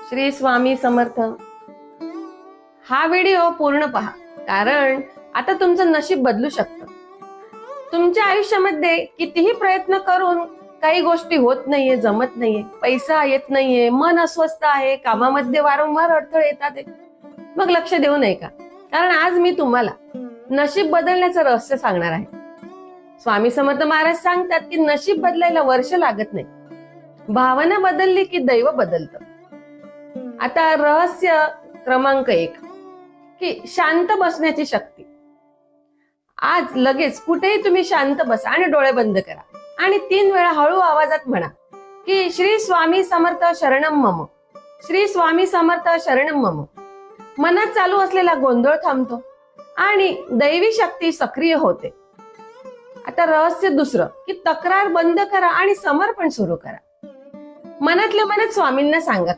श्री स्वामी समर्थ. हा व्हिडिओ पूर्ण पहा, कारण आता तुमचं नशीब बदलू शकतं. तुमच्या आयुष्यामध्ये कितीही प्रयत्न करून काही गोष्टी होत नाहीये, जमत नाहीये, पैसा येत नाहीये, मन अस्वस्थ आहे, कामामध्ये वारंवार अडथळे येतात, मग लक्ष देऊ नये का? कारण आज मी तुम्हाला नशीब बदलण्याचं रहस्य सांगणार आहे. स्वामी समर्थ महाराज सांगतात की नशीब बदलायला वर्ष लागत नाही, भावना बदलली की दैव बदलतं. आता रहस्य क्रमांक 1 की शांत बसण्याची शक्ती. आज लगेच कुठेही तुम्ही शांत बसा आणि डोळे बंद करा आणि 3 वेळा हळू आवाजात म्हणा की श्री स्वामी समर्थ शरणम मम, श्री स्वामी समर्थ शरणम मम. मनात चालू असलेला गोंधळ थांबतो आणि दैवी शक्ती सक्रिय होते. आता रहस्य दुसरं की तक्रार बंद करा आणि समर्पण सुरू करा. मनातल्या मनात स्वामींना सांगा